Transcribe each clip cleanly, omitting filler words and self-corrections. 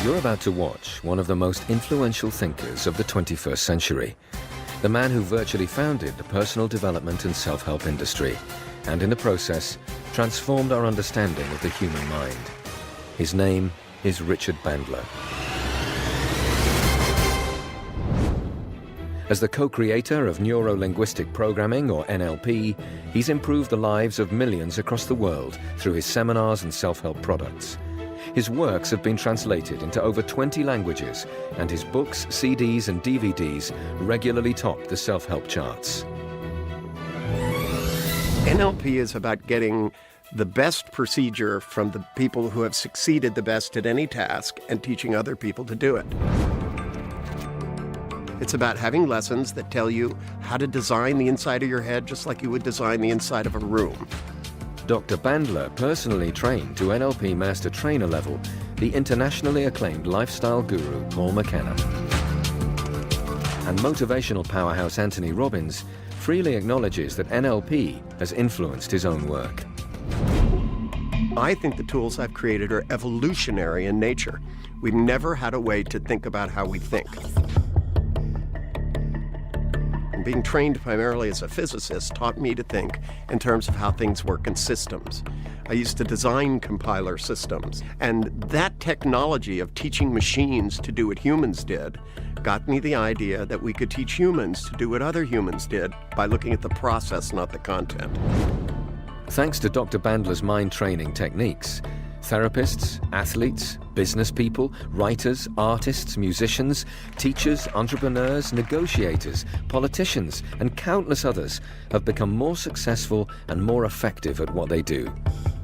You're about to watch one of the most influential thinkers of the 21st century, the man who virtually founded the personal development and self-help industry, and in the process, transformed our understanding of the human mind. His name is Richard Bandler. As the co-creator of neuro-linguistic programming, or NLP, he's improved the lives of millions across the world through his seminars and self-help products. His works have been translated into over 20 languages, and his books, CDs and DVDs regularly top the self-help charts. NLP is about getting the best procedure from the people who have succeeded the best at any task and teaching other people to do it. It's about having lessons that tell you how to design the inside of your head just like you would design the inside of a room. Dr. Bandler personally trained to NLP Master Trainer level the internationally acclaimed lifestyle guru Paul McKenna. And motivational powerhouse Anthony Robbins freely acknowledges that NLP has influenced his own work. I think the tools I've created are evolutionary in nature. We've never had a way to think about how we think. Being trained primarily as a physicist taught me to think in terms of how things work in systems. I used to design compiler systems, and that technology of teaching machines to do what humans did got me the idea that we could teach humans to do what other humans did by looking at the process, not the content. Thanks to Dr. Bandler's mind training techniques, therapists, athletes, business people, writers, artists, musicians, teachers, entrepreneurs, negotiators, politicians, and countless others have become more successful and more effective at what they do.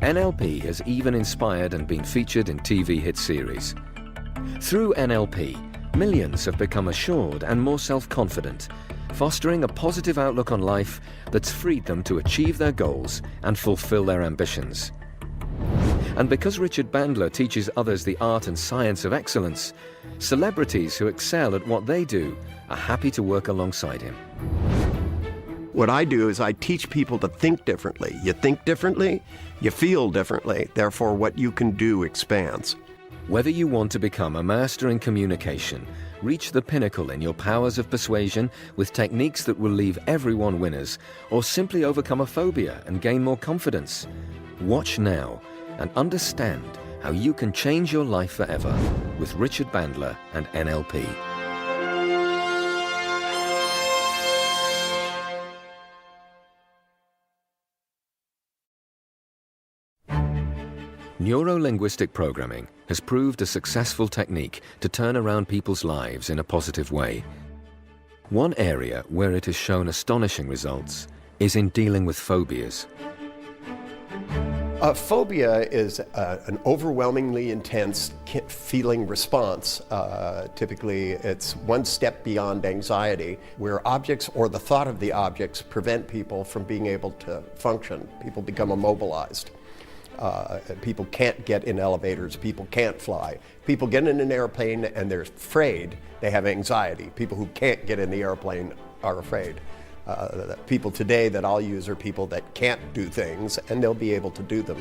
NLP has even inspired and been featured in TV hit series. Through NLP, millions have become assured and more self-confident, fostering a positive outlook on life that's freed them to achieve their goals and fulfill their ambitions. And because Richard Bandler teaches others the art and science of excellence, celebrities who excel at what they do are happy to work alongside him. What I do is I teach people to think differently. You think differently, you feel differently. Therefore, what you can do expands. Whether you want to become a master in communication, reach the pinnacle in your powers of persuasion with techniques that will leave everyone winners, or simply overcome a phobia and gain more confidence, watch now and understand how you can change your life forever with Richard Bandler and NLP. Neuro-linguistic programming has proved a successful technique to turn around people's lives in a positive way. One area where it has shown astonishing results is in dealing with phobias. A phobia is an overwhelmingly intense feeling response. Typically, it's one step beyond anxiety, where objects or the thought of the objects prevent people from being able to function. People become immobilized. People can't get in elevators. People can't fly. People get in an airplane and they're afraid. They have anxiety. People who can't get in the airplane are afraid. People today that I'll use are people that can't do things, and they'll be able to do them.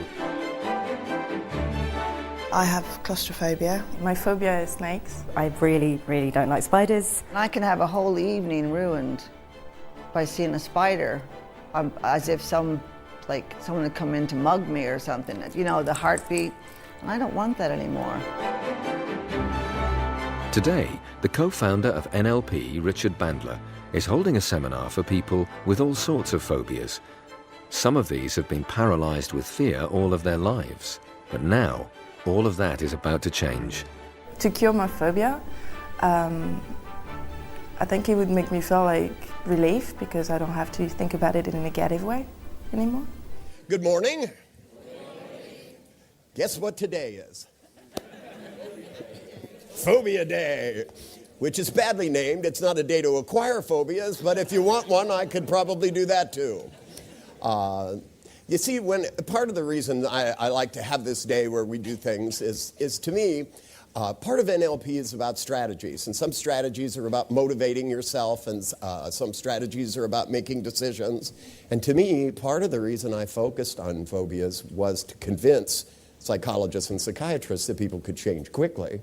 I have claustrophobia. My phobia is snakes. I really, really don't like spiders. I can have a whole evening ruined by seeing a spider, as if someone had come in to mug me or something. You know, the heartbeat. And I don't want that anymore. Today, the co-founder of NLP, Richard Bandler, is holding a seminar for people with all sorts of phobias. Some of these have been paralyzed with fear all of their lives, but now all of that is about to change. To cure my phobia, I think it would make me feel like relief because I don't have to think about it in a negative way anymore. Good morning. Guess what today is? Phobia Day, which is badly named. It's not a day to acquire phobias, but if you want one, I could probably do that too. You see, part of the reason I like to have this day where we do things is to me, part of NLP is about strategies, and some strategies are about motivating yourself, and some strategies are about making decisions. And to me, part of the reason I focused on phobias was to convince psychologists and psychiatrists that people could change quickly,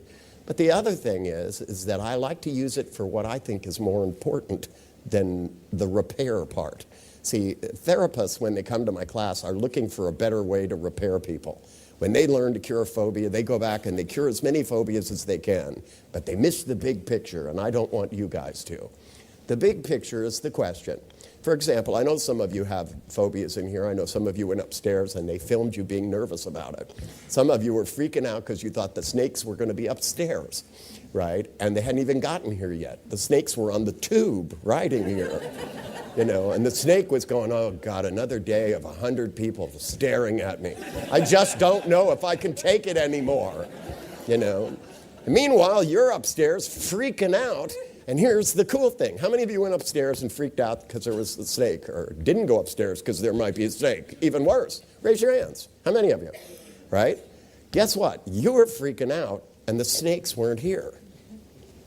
But the other thing is that I like to use it for what I think is more important than the repair part. See, therapists, when they come to my class, are looking for a better way to repair people. When they learn to cure a phobia, they go back and they cure as many phobias as they can, but they miss the big picture, and I don't want you guys to. The big picture is the question. For example, I know some of you have phobias in here. I know some of you went upstairs and they filmed you being nervous about it. Some of you were freaking out because you thought the snakes were going to be upstairs, right? And they hadn't even gotten here yet. The snakes were on the tube riding here, you know, and the snake was going, oh God, another day of 100 people staring at me. I just don't know if I can take it anymore, you know. And meanwhile, you're upstairs freaking out. And here's the cool thing. How many of you went upstairs and freaked out because there was a snake, or didn't go upstairs because there might be a snake? Even worse, raise your hands. How many of you? Right? Guess what? You were freaking out and the snakes weren't here.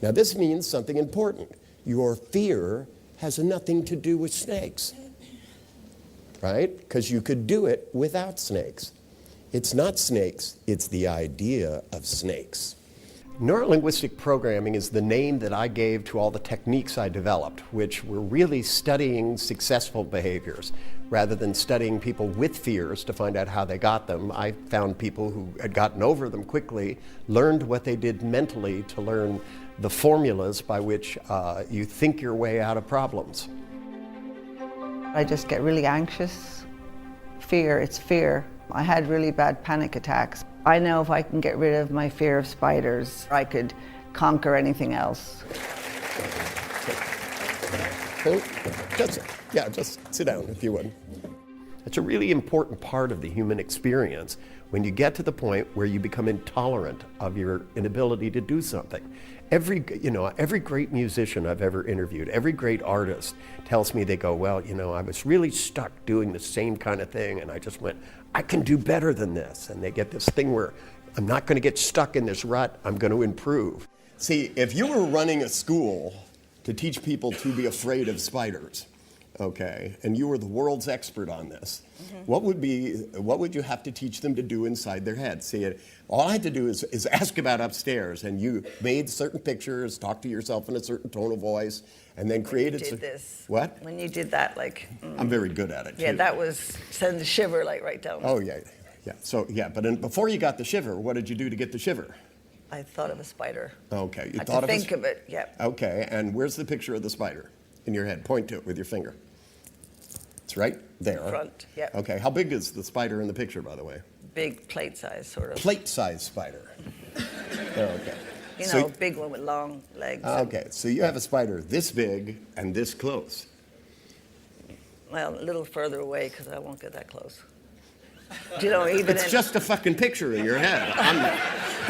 Now this means something important. Your fear has nothing to do with snakes. Right? Because you could do it without snakes. It's not snakes, it's the idea of snakes. Neurolinguistic programming is the name that I gave to all the techniques I developed, which were really studying successful behaviors. Rather than studying people with fears to find out how they got them, I found people who had gotten over them quickly, learned what they did mentally to learn the formulas by which you think your way out of problems. I just get really anxious. Fear, it's fear. I had really bad panic attacks. I know if I can get rid of my fear of spiders, I could conquer anything else. Just sit down if you would. It's a really important part of the human experience when you get to the point where you become intolerant of your inability to do something. Every great musician I've ever interviewed, every great artist tells me, they go, well, you know, I was really stuck doing the same kind of thing and I just went, I can do better than this. And they get this thing where I'm not going to get stuck in this rut, I'm going to improve. See, if you were running a school to teach people to be afraid of spiders, okay, and you were the world's expert on this, what would you have to teach them to do inside their head? See, all I had to do is ask about upstairs, and you made certain pictures, talked to yourself in a certain tone of voice, and then created. When you did this. What? When you did that, like. I'm very good at it. Yeah, too. that was send the shiver like right down. Oh yeah. So yeah, but before you got the shiver, what did you do to get the shiver? I thought of a spider. Okay, you I thought had to think of it. Yeah. Okay, and where's the picture of the spider in your head? Point to it with your finger. It's right there. Front, yeah. Okay, how big is the spider in the picture, by the way? Big plate size, sort of. Plate-sized spider. Okay. You know, big one with long legs. Okay, so you have a spider this big and this close. Well, a little further away because I won't get that close. You know, even it's just a fucking picture in your head.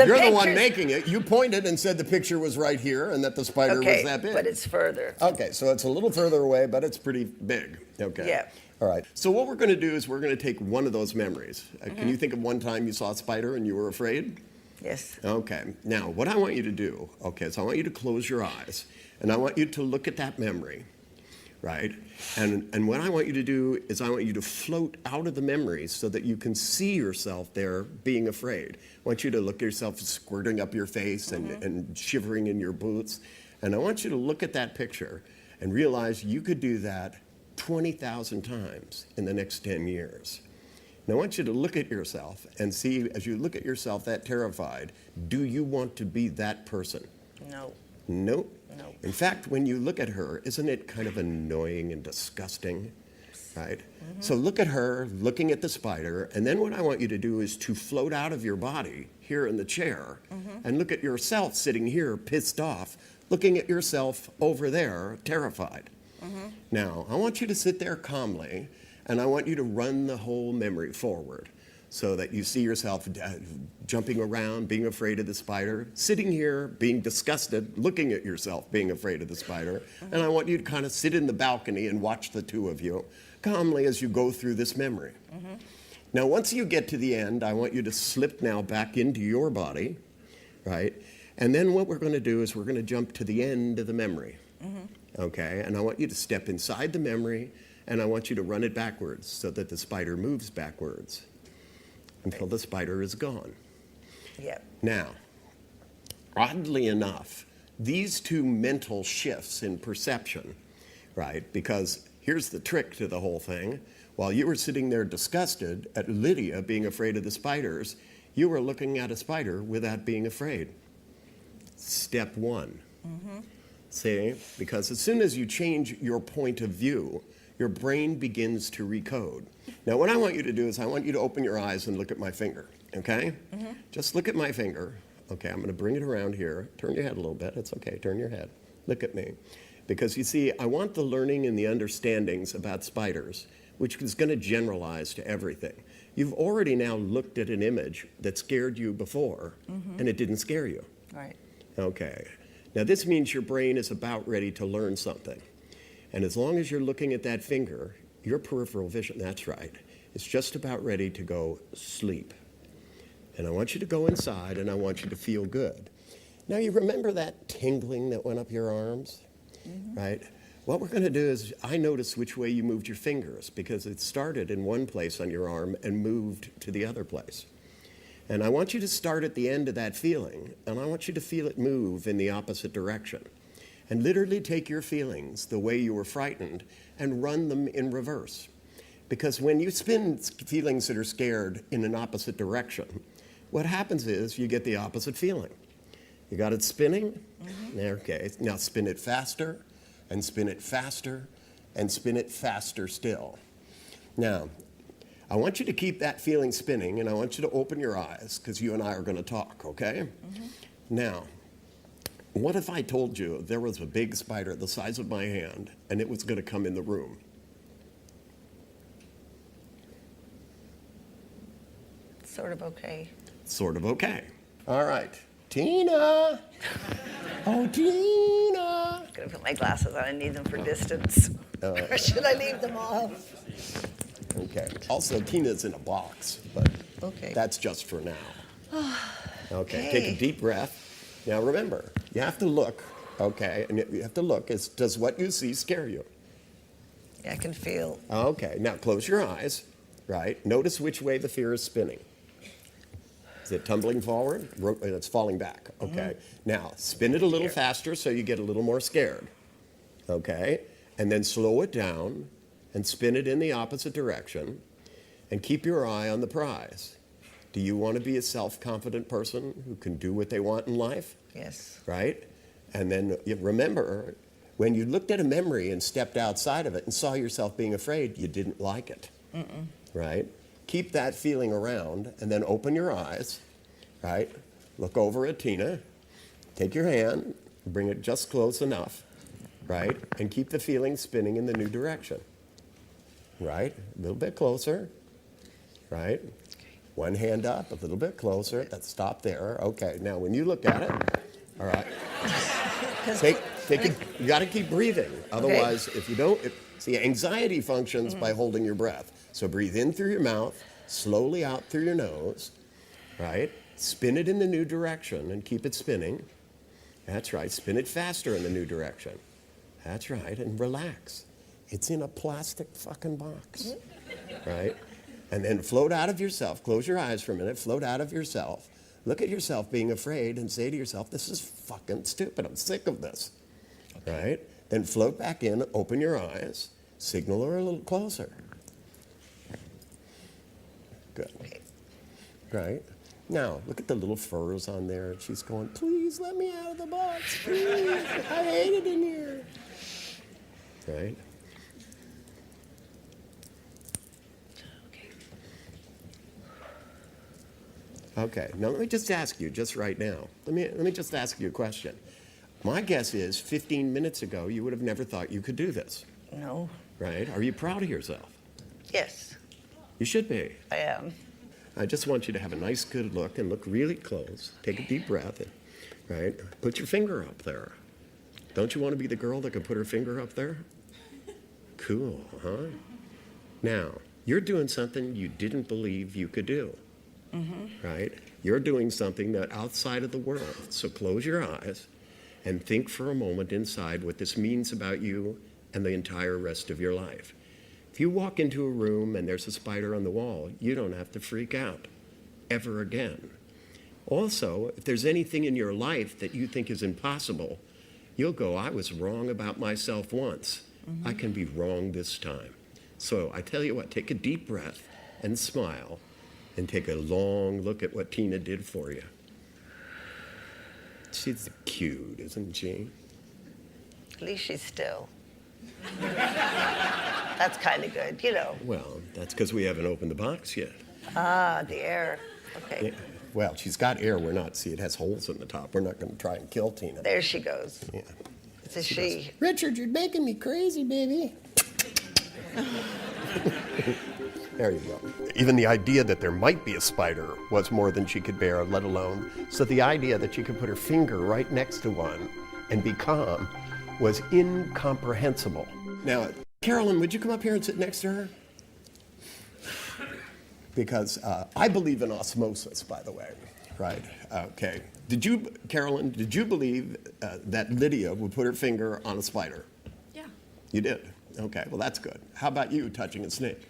You're the one making it. You pointed and said the picture was right here and that the spider was that big. But it's further. Okay, so it's a little further away, but it's pretty big. Okay. Yeah. All right. So what we're going to do is we're going to take one of those memories. Can you think of one time you saw a spider and you were afraid? Yes. Okay. Now, what I want you to do, so I want you to close your eyes, and I want you to look at that memory, right? And what I want you to do is I want you to float out of the memory so that you can see yourself there being afraid. I want you to look at yourself squirting up your face and shivering in your boots. And I want you to look at that picture and realize you could do that 20,000 times in the next 10 years. And I want you to look at yourself and see, as you look at yourself that terrified, do you want to be that person? No. Nope. No. In fact, when you look at her, isn't it kind of annoying and disgusting, right? So look at her, looking at the spider, and then what I want you to do is to float out of your body here in the chair and look at yourself sitting here pissed off, looking at yourself over there terrified. Now, I want you to sit there calmly, and I want you to run the whole memory forward so that you see yourself jumping around, being afraid of the spider, sitting here, being disgusted, looking at yourself, being afraid of the spider. And I want you to kind of sit in the balcony and watch the two of you calmly as you go through this memory. Now, once you get to the end, I want you to slip now back into your body, right? And then what we're going to do is we're going to jump to the end of the memory, okay? And I want you to step inside the memory, and I want you to run it backwards so that the spider moves backwards until the spider is gone. Yeah. Now, oddly enough, these two mental shifts in perception, right? Because here's the trick to the whole thing. While you were sitting there disgusted at Lydia being afraid of the spiders, you were looking at a spider without being afraid. Step one. See? Because as soon as you change your point of view, your brain begins to recode. Now, what I want you to do is I want you to open your eyes and look at my finger, okay? Just look at my finger. Okay, I'm going to bring it around here. Turn your head a little bit. It's okay. Turn your head. Look at me. Because you see, I want the learning and the understandings about spiders, which is going to generalize to everything. You've already now looked at an image that scared you before, and it didn't scare you. Right. Okay. Now, this means your brain is about ready to learn something. And as long as you're looking at that finger, your peripheral vision, that's right, is just about ready to go sleep. And I want you to go inside, and I want you to feel good. Now, you remember that tingling that went up your arms, right? What we're going to do is I notice which way you moved your fingers, because it started in one place on your arm and moved to the other place. And I want you to start at the end of that feeling, and I want you to feel it move in the opposite direction. And literally take your feelings, the way you were frightened, and run them in reverse. Because when you spin feelings that are scared in an opposite direction, what happens is you get the opposite feeling. You got it spinning? Okay, now spin it faster, and spin it faster, and spin it faster still. Now, I want you to keep that feeling spinning, and I want you to open your eyes, because you and I are going to talk, okay? Now, what if I told you there was a big spider the size of my hand, and it was going to come in the room? Sort of okay. Sort of okay. All right. Tina! Oh, Tina! I'm gonna put my glasses on. I need them for distance. Or should I leave them off? Okay. Also, Tina's in a box, but Okay. that's just for now. Okay. Take a deep breath. Now remember, you have to look, okay, and you have to look. Does what you see scare you? Yeah, I can feel. Okay. Now close your eyes, right? Notice which way the fear is spinning. Is it tumbling forward? It's falling back. Okay. Now, spin it a little faster so you get a little more scared. Okay. And then slow it down and spin it in the opposite direction and keep your eye on the prize. Do you want to be a self-confident person who can do what they want in life? Yes. Right? And then you remember, when you looked at a memory and stepped outside of it and saw yourself being afraid, you didn't like it. Right? Keep that feeling around, and then open your eyes, right? Look over at Tina. Take your hand, bring it just close enough, right? And keep the feeling spinning in the new direction, right? A little bit closer, right? One hand up, a little bit closer. Let's stop there. Okay, now when you look at it, all right. You got to keep breathing. Otherwise, if you don't, see, anxiety functions by holding your breath. So breathe in through your mouth, slowly out through your nose, right? Spin it in the new direction and keep it spinning. That's right. Spin it faster in the new direction. That's right. And relax. It's in a plastic fucking box, right? And then float out of yourself. Close your eyes for a minute. Float out of yourself. Look at yourself being afraid and say to yourself, this is fucking stupid. I'm sick of this, right? Then float back in, open your eyes, signal her a little closer. Good. Right? Now, look at the little furs on there. And she's going, please let me out of the box. Please. I hate it in here. Right? Okay. Now, let me just ask you, just right now. Let me just ask you a question. My guess is 15 minutes ago, you would have never thought you could do this. No. Right? Are you proud of yourself? Yes, You should be. I am. I just want you to have a nice, good look and look really close. Take a deep breath, right? Put your finger up there. Don't you want to be the girl that can put her finger up there? Cool, huh? Now, you're doing something you didn't believe you could do, right? You're doing something that outside of the world. So close your eyes and think for a moment inside what this means about you and the entire rest of your life. If you walk into a room and there's a spider on the wall, you don't have to freak out ever again. Also, if there's anything in your life that you think is impossible, you'll go, I was wrong about myself once. I can be wrong this time. So I tell you what, take a deep breath and smile and take a long look at what Tina did for you. She's cute, isn't she? At least she's still. That's kind of good, you know. Well, that's because we haven't opened the box yet. Ah, the air. Okay. Yeah. Well, she's got air. We're not, see, it has holes in the top. We're not going to try and kill Tina. There she goes. Yeah. It's a she. Richard, you're making me crazy, baby. There you go. Even the idea that there might be a spider was more than she could bear, let alone. So the idea that she could put her finger right next to one and be calm was incomprehensible. Now, Carolyn, would you come up here and sit next to her? Because I believe in osmosis, by the way, right? Okay. Carolyn, did you believe that Lydia would put her finger on a spider? Yeah. You did? Okay, well, that's good. How about you touching a snake?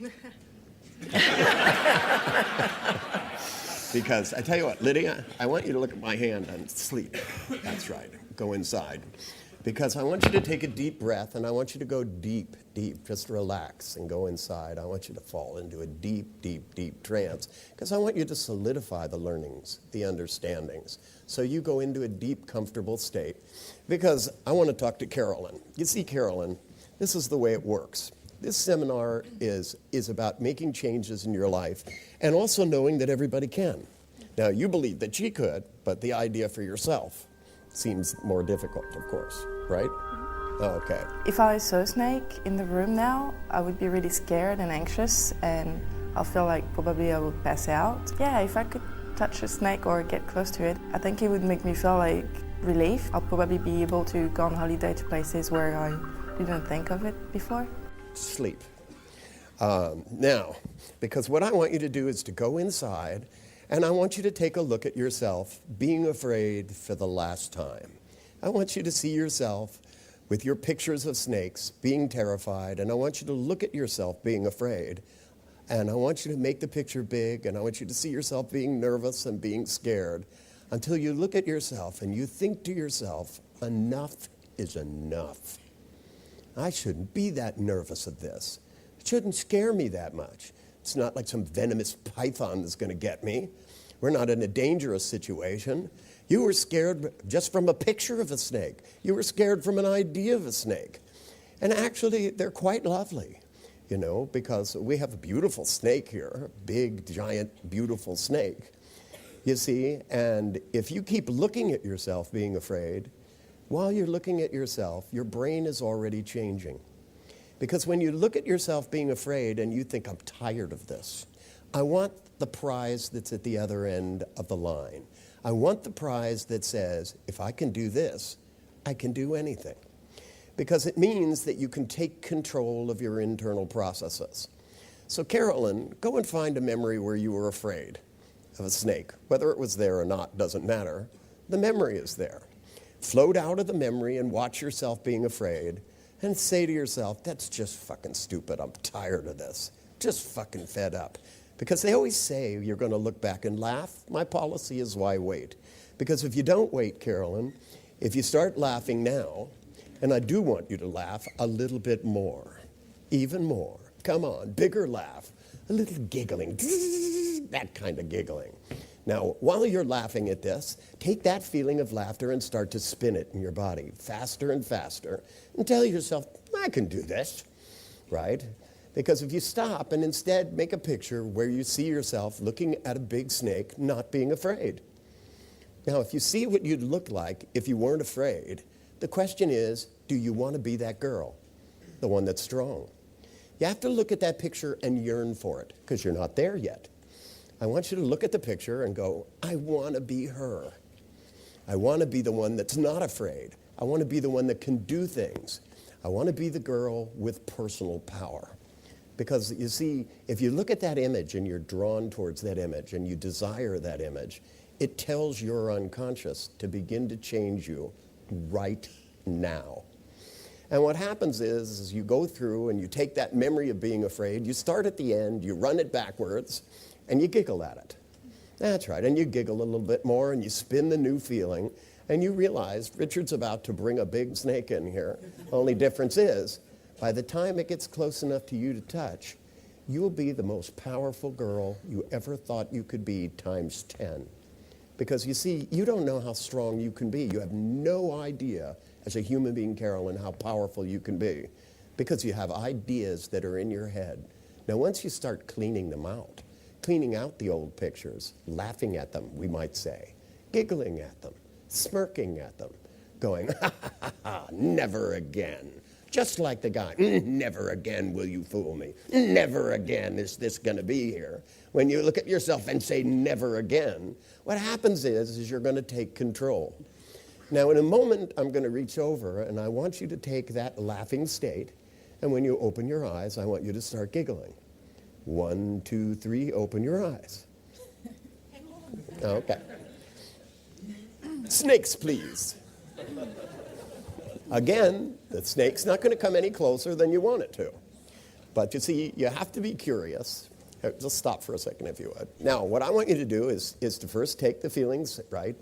Because I tell you what, Lydia, I want you to look at my hand and sleep. That's right. Go inside. Because I want you to take a deep breath, and I want you to go deep, deep. Just relax and go inside. I want you to fall into a deep, deep, deep trance, because I want you to solidify the learnings, the understandings. So you go into a deep, comfortable state. Because I want to talk to Carolyn. You see, Carolyn, this is the way it works. This seminar is about making changes in your life and also knowing that everybody can. Now, you believe that she could, but the idea for yourself seems more difficult, of course, right? Okay. If I saw a snake in the room now, I would be really scared and anxious, and I feel like probably I would pass out. Yeah, if I could touch a snake or get close to it, I think it would make me feel like relief. I'll probably be able to go on holiday to places where I didn't think of it before. Sleep. Now, because what I want you to do is to go inside, and I want you to take a look at yourself being afraid for the last time. I want you to see yourself with your pictures of snakes being terrified, and I want you to look at yourself being afraid, and I want you to make the picture big, and I want you to see yourself being nervous and being scared until you look at yourself and you think to yourself, enough is enough. I shouldn't be that nervous of this. It shouldn't scare me that much. It's not like some venomous python that's going to get me. We're not in a dangerous situation. You were scared just from a picture of a snake. You were scared from an idea of a snake. And actually, they're quite lovely, you know, because we have a beautiful snake here, a big, giant, beautiful snake, you see. And if you keep looking at yourself being afraid, while you're looking at yourself, your brain is already changing. Because when you look at yourself being afraid and you think, I'm tired of this, I want the prize that's at the other end of the line. I want the prize that says, if I can do this, I can do anything. Because it means that you can take control of your internal processes. So Carolyn, go and find a memory where you were afraid of a snake. Whether it was there or not doesn't matter. The memory is there. Float out of the memory and watch yourself being afraid and say to yourself, that's just fucking stupid. I'm tired of this. Just fucking fed up. Because they always say you're going to look back and laugh. My policy is why wait. Because if you don't wait, Carolyn, if you start laughing now, and I do want you to laugh a little bit more, even more. Come on, bigger laugh, a little giggling, that kind of giggling. Now, while you're laughing at this, take that feeling of laughter and start to spin it in your body faster and faster and tell yourself, I can do this, right? Because if you stop and instead make a picture where you see yourself looking at a big snake, not being afraid. Now, if you see what you'd look like if you weren't afraid, the question is, do you want to be that girl, the one that's strong? You have to look at that picture and yearn for it, because you're not there yet. I want you to look at the picture and go, I want to be her. I want to be the one that's not afraid. I want to be the one that can do things. I want to be the girl with personal power. Because you see, if you look at that image and you're drawn towards that image and you desire that image, it tells your unconscious to begin to change you right now. And what happens is you go through and you take that memory of being afraid, you start at the end, you run it backwards, and you giggle at it. That's right. And you giggle a little bit more and you spin the new feeling and you realize Richard's about to bring a big snake in here. Only difference is, by the time it gets close enough to you to touch, you'll be the most powerful girl you ever thought you could be times 10. Because you see, you don't know how strong you can be. You have no idea as a human being, Carolyn, how powerful you can be. Because you have ideas that are in your head. Now, once you start cleaning them out, cleaning out the old pictures, laughing at them, we might say, giggling at them, smirking at them, going, ha, ha, ha, ha, never again. Just like the guy, never again will you fool me. Never again is this going to be here. When you look at yourself and say never again, what happens is you're going to take control. Now, in a moment, I'm going to reach over, and I want you to take that laughing state, and when you open your eyes, I want you to start giggling. 1, 2, 3, open your eyes. Okay. Snakes, please. Again, the snake's not going to come any closer than you want it to. But you see, you have to be curious. Just stop for a second if you would. Now, what I want you to do is to first take the feelings, right?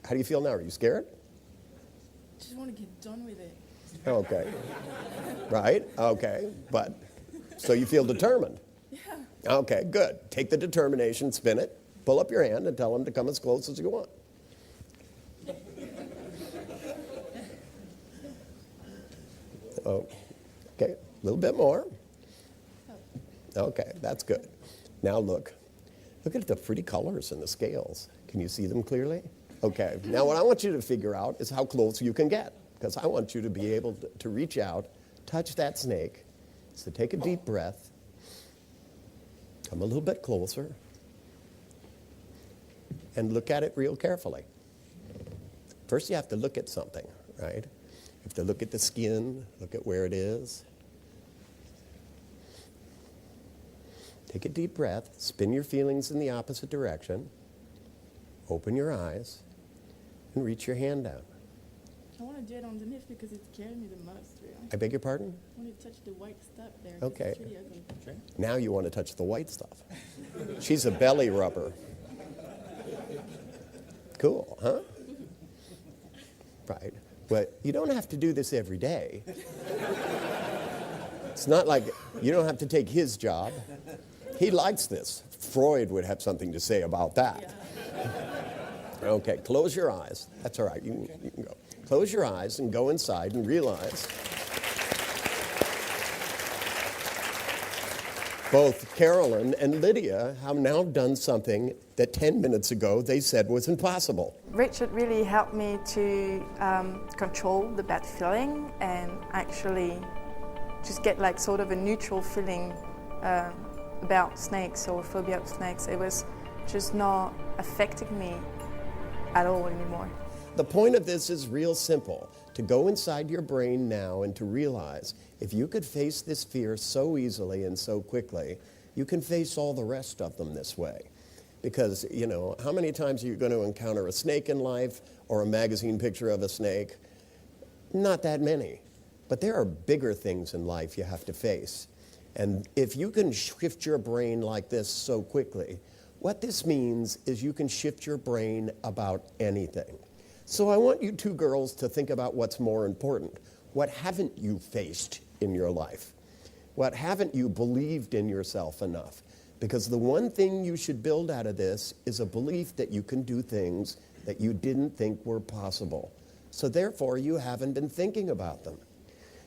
How do you feel now? Are you scared? I just want to get done with it. Okay. Right? Okay. But, so you feel determined? Yeah. Okay, good. Take the determination, spin it, pull up your hand, and tell them to come as close as you want. Oh, okay, a little bit more. Okay, that's good. Now look at the pretty colors in the scales. Can you see them clearly? Okay, now what I want you to figure out is how close you can get, because I want you to be able to reach out, touch that snake. So take a deep breath, come a little bit closer, and look at it real carefully. First you have to look at something, right? You have to look at the skin, look at where it is. Take a deep breath, spin your feelings in the opposite direction, open your eyes, and reach your hand down. I want to do it underneath because it scared me the most, really. I beg your pardon? I want to touch the white stuff there. Okay. It's really ugly. Now you want to touch the white stuff. She's a belly rubber. Cool, huh? Right. But you don't have to do this every day. It's not like you don't have to take his job. He likes this. Freud would have something to say about that. Yeah. Okay, close your eyes. That's all right. You can go. Close your eyes and go inside and realize both Carolyn and Lydia have now done something that 10 minutes ago they said was impossible. Richard really helped me to control the bad feeling and actually just get like sort of a neutral feeling about snakes or phobia of snakes. It was just not affecting me at all anymore. The point of this is real simple, to go inside your brain now and to realize if you could face this fear so easily and so quickly, you can face all the rest of them this way. Because, you know, how many times are you going to encounter a snake in life or a magazine picture of a snake? Not that many. But there are bigger things in life you have to face. And if you can shift your brain like this so quickly, what this means is you can shift your brain about anything. So I want you two girls to think about what's more important. What haven't you faced in your life? What haven't you believed in yourself enough? Because the one thing you should build out of this is a belief that you can do things that you didn't think were possible. So therefore, you haven't been thinking about them.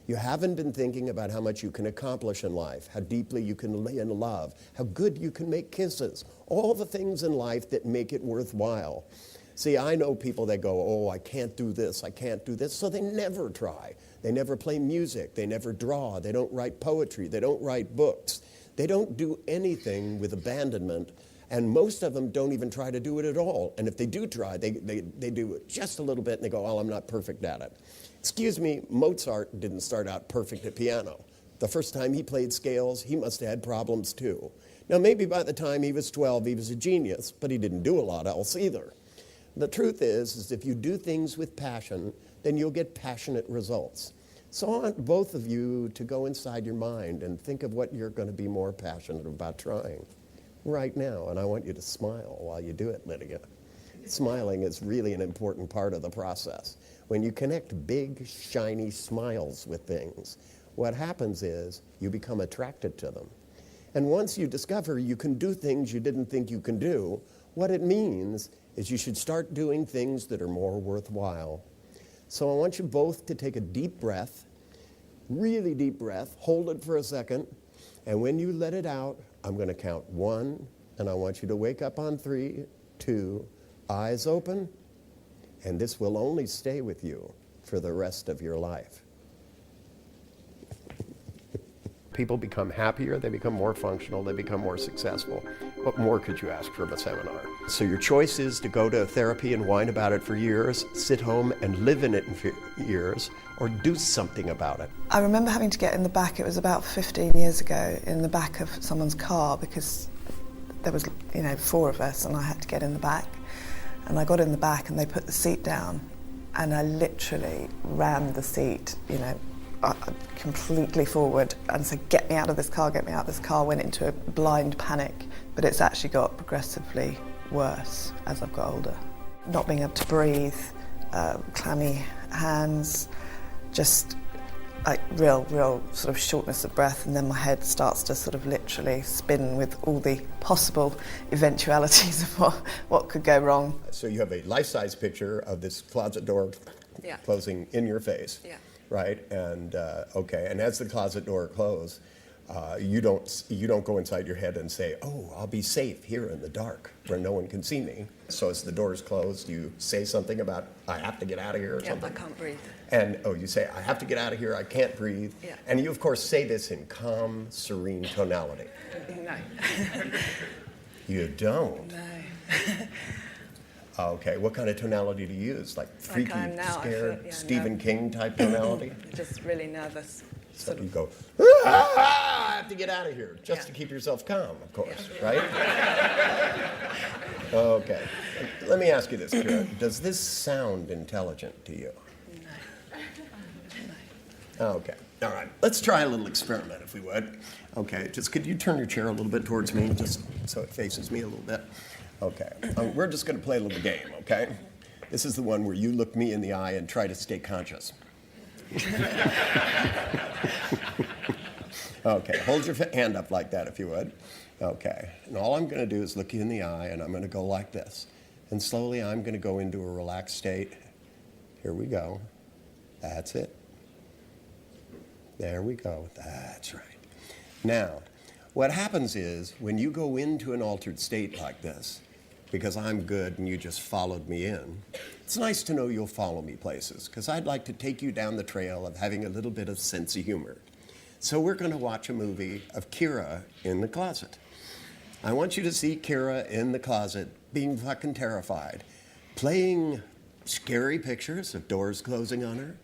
You haven't been thinking about how much you can accomplish in life, how deeply you can lay in love, how good you can make kisses, all the things in life that make it worthwhile. See, I know people that go, oh, I can't do this, I can't do this, so they never try. They never play music, they never draw, they don't write poetry, they don't write books. They don't do anything with abandonment, and most of them don't even try to do it at all. And if they do try, they do it just a little bit, and they go, oh, I'm not perfect at it. Excuse me, Mozart didn't start out perfect at piano. The first time he played scales, he must have had problems too. Now, maybe by the time he was 12, he was a genius, but he didn't do a lot else either. The truth is if you do things with passion, then you'll get passionate results. So I want both of you to go inside your mind and think of what you're going to be more passionate about trying. right now, and I want you to smile while you do it, Lydia. Smiling is really an important part of the process. When you connect big, shiny smiles with things, what happens is you become attracted to them. And once you discover you can do things you didn't think you can do, what it means is you should start doing things that are more worthwhile. So I want you both to take a deep breath, really deep breath, hold it for a second, and when you let it out, I'm going to count 1, and I want you to wake up on 3, 2, eyes open, and this will only stay with you for the rest of your life. People become happier, they become more functional, they become more successful. What more could you ask from a seminar? So your choice is to go to therapy and whine about it for years, sit home and live in it for years, or do something about it. I remember having to get in the back, it was about 15 years ago, in the back of someone's car because there was, 4 of us and I had to get in the back. And I got in the back and they put the seat down and I literally rammed the seat, completely forward and said, get me out of this car, get me out of this car, went into a blind panic. But it's actually got progressively worse as I've got older. Not being able to breathe, clammy hands, just like real sort of shortness of breath, and then my head starts to sort of literally spin with all the possible eventualities of what could go wrong. So you have a life-size picture of this closet door closing in your face. Yeah. Right, and and as the closet door closes, you don't go inside your head and say, "Oh, I'll be safe here in the dark where no one can see me." So as the door's closed, you say something about, "I have to get out of here," or something. I can't breathe. And you say, "I have to get out of here. I can't breathe." Yeah. And you of course say this in calm, serene tonality. No. You don't. No. Okay, what kind of tonality do you use? Like freaky, I am now, scared, I feel, Stephen King type tonality? Just really nervous. So you go, I have to get out of here, just to keep yourself calm, of course, right? Okay. Let me ask you this, Kira. Does this sound intelligent to you? No. Okay. All right. Let's try a little experiment, if we would. Okay. Just could you turn your chair a little bit towards me, just so it faces me a little bit? Okay. We're just going to play a little game, okay? This is the one where you look me in the eye and try to stay conscious. Okay, hold your hand up like that if you would. Okay, and all I'm going to do is look you in the eye and I'm going to go like this. And slowly I'm going to go into a relaxed state. Here we go. That's it. There we go. That's right. Now, what happens is when you go into an altered state like this, because I'm good and you just followed me in, it's nice to know you'll follow me places, because I'd like to take you down the trail of having a little bit of sense of humor. So we're going to watch a movie of Kira in the closet. I want you to see Kira in the closet being fucking terrified, playing scary pictures of doors closing on her,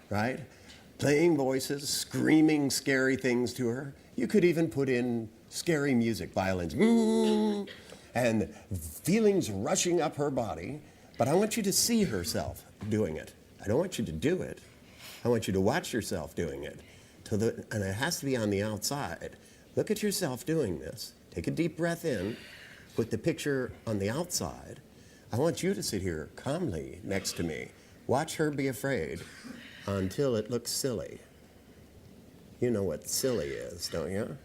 right? Playing voices, screaming scary things to her. You could even put in scary music, violins, and feelings rushing up her body, but I want you to see herself doing it. I don't want you to do it. I want you to watch yourself doing it. And it has to be on the outside. Look at yourself doing this. Take a deep breath in, put the picture on the outside. I want you to sit here calmly next to me. Watch her be afraid until it looks silly. You know what silly is, don't you?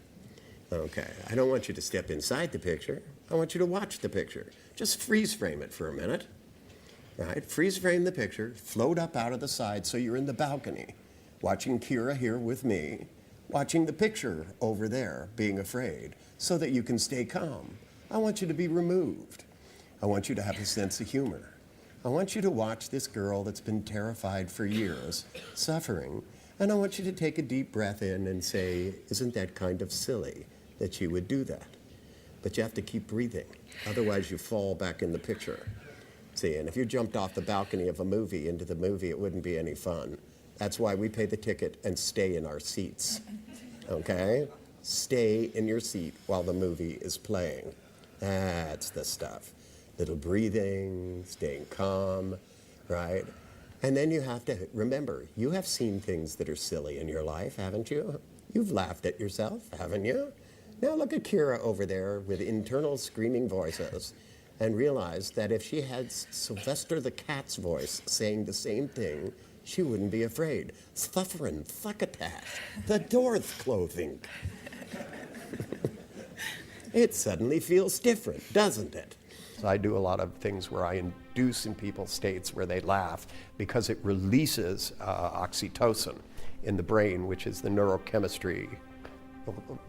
Okay, I don't want you to step inside the picture. I want you to watch the picture. Just freeze frame it for a minute. Right? Freeze frame the picture, float up out of the side so you're in the balcony, watching Kira here with me, watching the picture over there, being afraid, so that you can stay calm. I want you to be removed. I want you to have a sense of humor. I want you to watch this girl that's been terrified for years, suffering, and I want you to take a deep breath in and say, isn't that kind of silly that she would do that? But you have to keep breathing, otherwise you fall back in the picture. See, and if you jumped off the balcony of a movie into the movie, it wouldn't be any fun. That's why we pay the ticket and stay in our seats, okay? Stay in your seat while the movie is playing. That's the stuff. Little breathing, staying calm, right? And then you have to remember, you have seen things that are silly in your life, haven't you? You've laughed at yourself, haven't you? Now look at Kira over there with internal screaming voices and realize that if she had Sylvester the cat's voice saying the same thing, she wouldn't be afraid. Suffering, thuckatash, the door's closing. It suddenly feels different, doesn't it? I do a lot of things where I induce in people states where they laugh because it releases oxytocin in the brain, which is the neurochemistry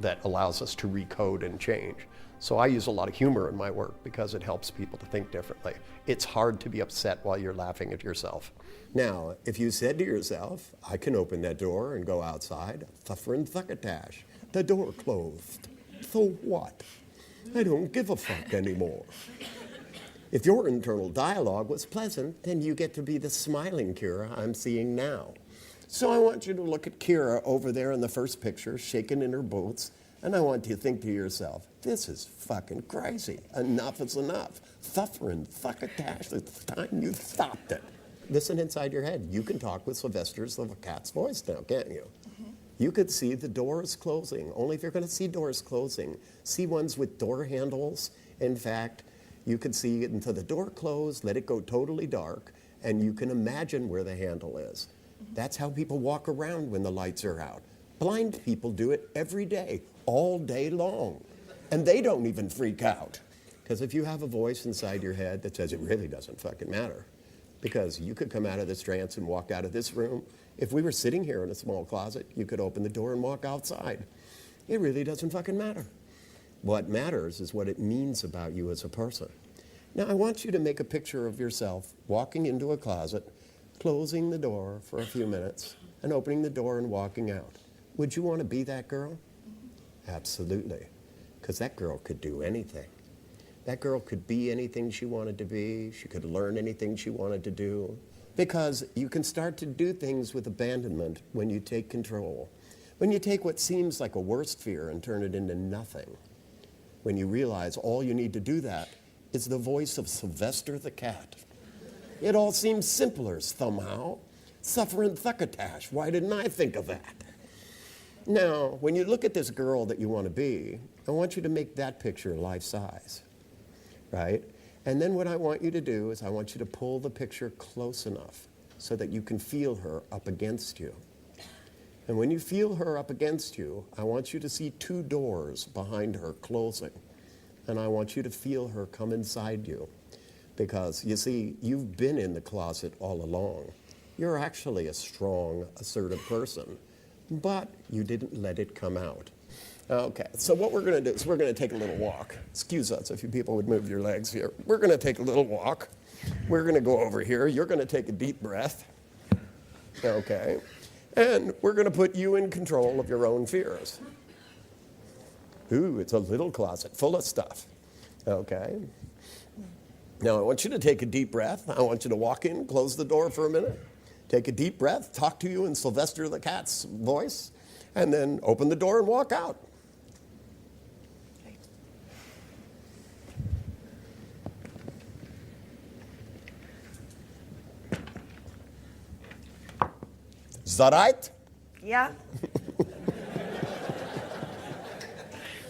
that allows us to recode and change. So I use a lot of humor in my work because it helps people to think differently. It's hard to be upset while you're laughing at yourself. Now, if you said to yourself, I can open that door and go outside, suffering thuckatash, the door closed. So what? I don't give a fuck anymore. If your internal dialogue was pleasant, then you get to be the smiling Kira I'm seeing now. So I want you to look at Kira over there in the first picture, shaking in her boots, and I want you to think to yourself, this is fucking crazy. Enough is enough. Suffering, thuckatash, it's time you stopped it. Listen inside your head. You can talk with Sylvester's the cat's voice now, can't you? Mm-hmm. You could see the doors closing. Only if you're going to see doors closing. See ones with door handles. In fact, you could see until the door closed, let it go totally dark, and you can imagine where the handle is. That's how people walk around when the lights are out. Blind people do it every day, all day long. And they don't even freak out. Because if you have a voice inside your head that says it really doesn't fucking matter, because you could come out of this trance and walk out of this room. If we were sitting here in a small closet, you could open the door and walk outside. It really doesn't fucking matter. What matters is what it means about you as a person. Now, I want you to make a picture of yourself walking into a closet, closing the door for a few minutes, and opening the door and walking out. Would you want to be that girl? Absolutely. Because that girl could do anything. That girl could be anything she wanted to be. She could learn anything she wanted to do. Because you can start to do things with abandonment when you take control. When you take what seems like a worst fear and turn it into nothing. When you realize all you need to do that is the voice of Sylvester the cat. It all seems simpler somehow. Suffering thuckatash, why didn't I think of that? Now, when you look at this girl that you want to be, I want you to make that picture life-size. Right? And then what I want you to do is I want you to pull the picture close enough so that you can feel her up against you. And when you feel her up against you, I want you to see two doors behind her closing. And I want you to feel her come inside you. Because, you see, you've been in the closet all along. You're actually a strong, assertive person. But you didn't let it come out. Okay, so what we're going to do is we're going to take a little walk. Excuse us if you people would move your legs here. We're going to take a little walk. We're going to go over here. You're going to take a deep breath. Okay. And we're going to put you in control of your own fears. Ooh, it's a little closet full of stuff. Okay. Now I want you to take a deep breath. I want you to walk in, close the door for a minute. Take a deep breath, talk to you in Sylvester the cat's voice, and then open the door and walk out. Is that right? Yeah.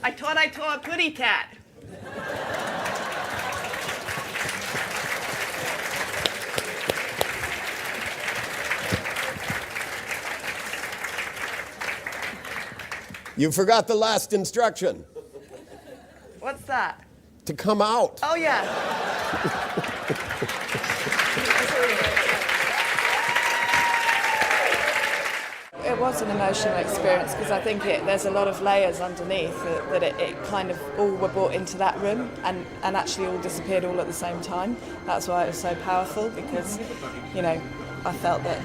I thought I saw a pretty cat. You forgot the last instruction. What's that? To come out. Oh, yeah. It was an emotional experience because I think there's a lot of layers underneath that it kind of all were brought into that room and actually all disappeared all at the same time. That's why it was so powerful because, you know, I felt that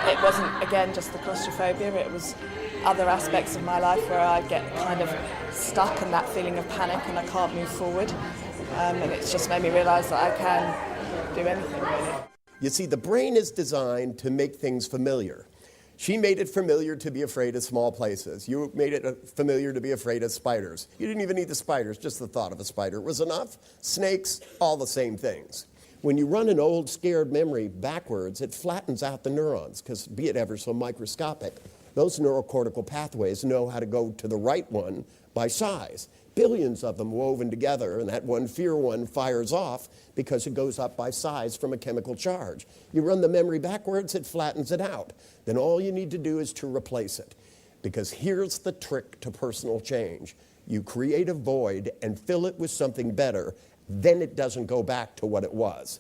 it wasn't, again, just the claustrophobia, it was other aspects of my life where I get kind of stuck in that feeling of panic and I can't move forward. And it's just made me realise that I can do anything, really. You see, the brain is designed to make things familiar. She made it familiar to be afraid of small places. You made it familiar to be afraid of spiders. You didn't even need the spiders, just the thought of a spider was enough. Snakes, all the same things. When you run an old scared memory backwards, it flattens out the neurons, because be it ever so microscopic, those neurocortical pathways know how to go to the right one by size. Billions of them woven together, and that one fear one fires off because it goes up by size from a chemical charge. You run the memory backwards, it flattens it out. Then all you need to do is to replace it. Because here's the trick to personal change. You create a void and fill it with something better, then it doesn't go back to what it was.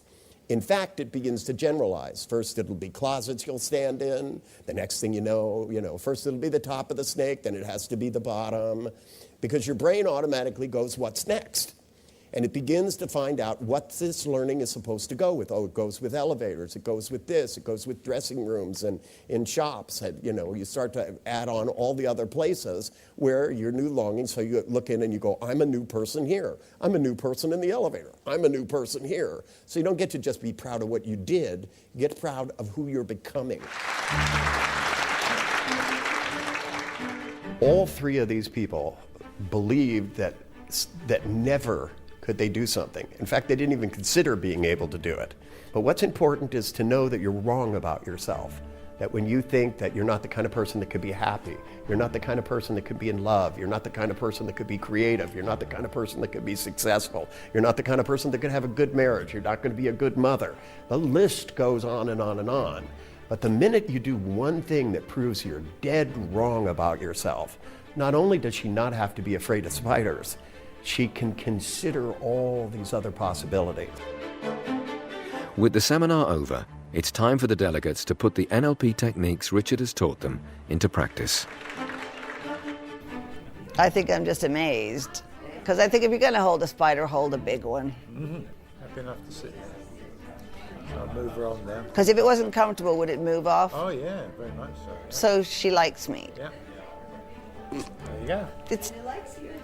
In fact, it begins to generalize. First, it'll be closets you'll stand in. The next thing you know, first it'll be the top of the snake, then it has to be the bottom. Because your brain automatically goes, what's next? And it begins to find out what this learning is supposed to go with. Oh, it goes with elevators, it goes with this, it goes with dressing rooms and in shops. And, you start to add on all the other places where your new longing, so you look in and you go, I'm a new person here. I'm a new person in the elevator. I'm a new person here. So you don't get to just be proud of what you did, you get proud of who you're becoming. All three of these people believed that never could they do something. In fact, they didn't even consider being able to do it. But what's important is to know that you're wrong about yourself. That when you think that you're not the kind of person that could be happy, you're not the kind of person that could be in love, you're not the kind of person that could be creative, you're not the kind of person that could be successful, you're not the kind of person that could have a good marriage, you're not going to be a good mother. The list goes on and on and on. But the minute you do one thing that proves you're dead wrong about yourself, not only does she not have to be afraid of spiders, she can consider all these other possibilities. With the seminar over, it's time for the delegates to put the NLP techniques Richard has taught them into practice. I think I'm just amazed. Because I think if you're going to hold a spider, hold a big one. Mm-hmm. Happy enough to see. I'll move her on there. Because if it wasn't comfortable, would it move off? Oh yeah, very much so. Yeah. So she likes me. Yeah. There you go. It's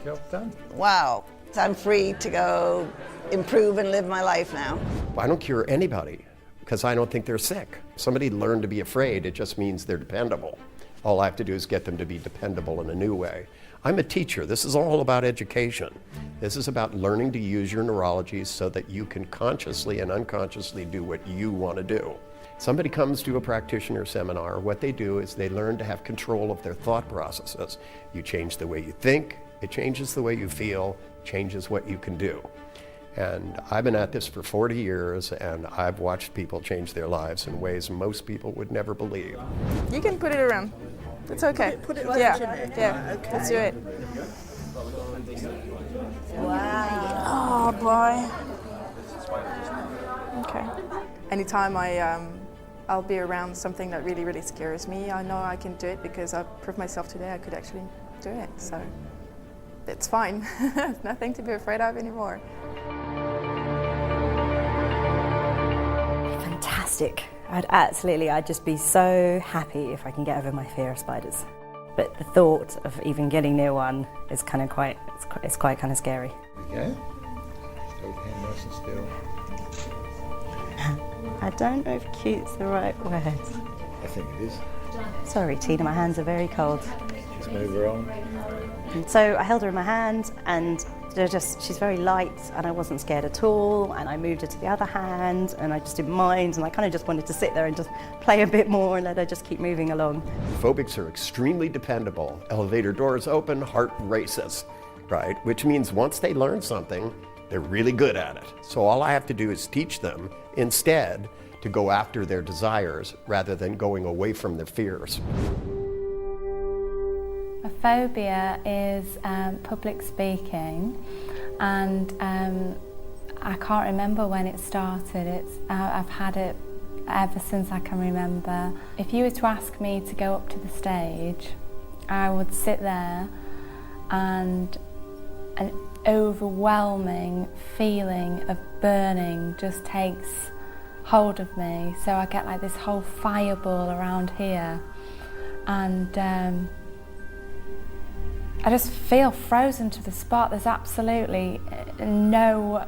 Job done. wow. I'm free to go improve and live my life now. I don't cure anybody because I don't think they're sick. Somebody learned to be afraid, it just means they're dependable. All I have to do is get them to be dependable in a new way. I'm a teacher. This is all about education. This is about learning to use your neurology so that you can consciously and unconsciously do what you want to do. Somebody comes to a practitioner seminar, what they do is they learn to have control of their thought processes. You change the way you think, it changes the way you feel, changes what you can do. And I've been at this for 40 years, and I've watched people change their lives in ways most people would never believe. You can put it around. It's okay. Put it yeah. Okay. Let's do it. Wow. Oh boy. Okay. Anytime I'll be around something that really, really scares me, I know I can do it because I've proved myself today I could actually do it. So it's fine. Nothing to be afraid of anymore. Fantastic. I'd just be so happy if I can get over my fear of spiders. But the thought of even getting near one is kind of quite scary. Okay. Hold the hand nice and still. I don't know if cute's the right word. I think it is. Sorry, Tina, my hands are very cold. Just move her on. So I held her in my hand, and she's very light, and I wasn't scared at all, and I moved her to the other hand, and I just didn't mind, and I kind of just wanted to sit there and just play a bit more and let her just keep moving along. Phobics are extremely dependable. Elevator doors open, heart races, right? Which means once they learn something, they're really good at it. So all I have to do is teach them instead to go after their desires rather than going away from their fears. A phobia is public speaking, and I can't remember when it started. I've had it ever since I can remember. If you were to ask me to go up to the stage, I would sit there and an overwhelming feeling of burning just takes hold of me. So I get like this whole fireball around here, and I just feel frozen to the spot. There's absolutely no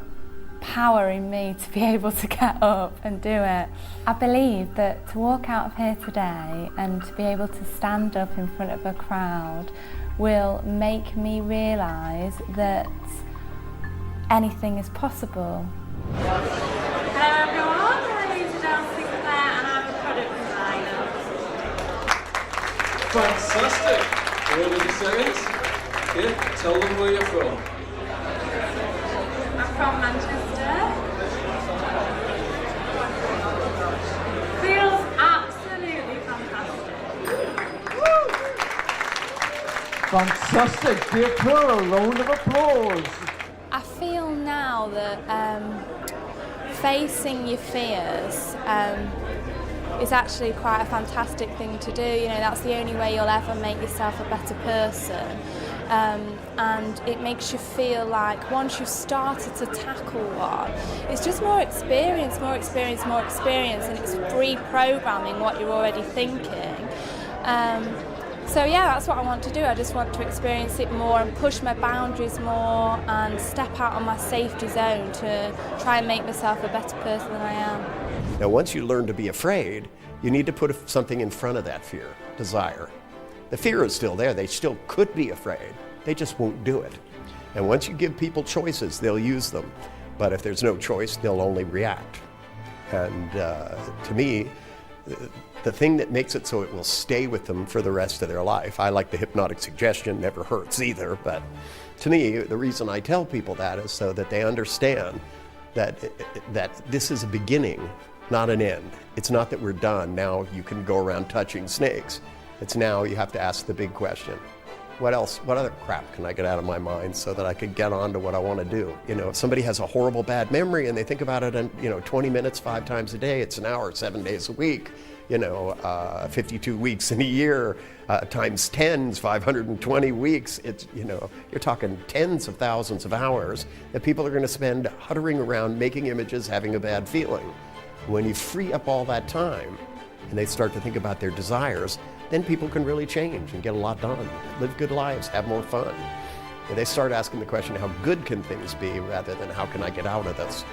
power in me to be able to get up and do it. I believe that to walk out of here today and to be able to stand up in front of a crowd will make me realise that anything is possible. Hello everyone, my name is Dancing Claire and I'm a product designer. Fantastic! 30 seconds. Okay, tell them where you're from. I'm from Manchester. Feels absolutely fantastic. Fantastic. Give her a round of applause. I feel now that facing your fears is actually quite a fantastic thing to do. You know, that's the only way you'll ever make yourself a better person. And it makes you feel like once you've started to tackle one, it's just more experience, more experience, more experience, and it's reprogramming what you're already thinking. So yeah, that's what I want to do. I just want to experience it more and push my boundaries more and step out of my safety zone to try and make myself a better person than I am. Now, once you learn to be afraid, you need to put something in front of that fear, desire. The fear is still there. They still could be afraid. They just won't do it. And once you give people choices, they'll use them. But if there's no choice, they'll only react. And to me, the thing that makes it so it will stay with them for the rest of their life, I like the hypnotic suggestion, never hurts either, but to me, the reason I tell people that is so that they understand that this is a beginning, not an end. It's not that we're done, now you can go around touching snakes. It's now you have to ask the big question. What else, what other crap can I get out of my mind so that I could get on to what I want to do? You know, if somebody has a horrible bad memory and they think about it in, 20 minutes, 5 times a day, it's an hour, 7 days a week, 52 weeks in a year, times 10s, 520 weeks, it's, you're talking tens of thousands of hours that people are going to spend huttering around, making images, having a bad feeling. When you free up all that time and they start to think about their desires, then people can really change and get a lot done, live good lives, have more fun. And they start asking the question, how good can things be, rather than how can I get out of this?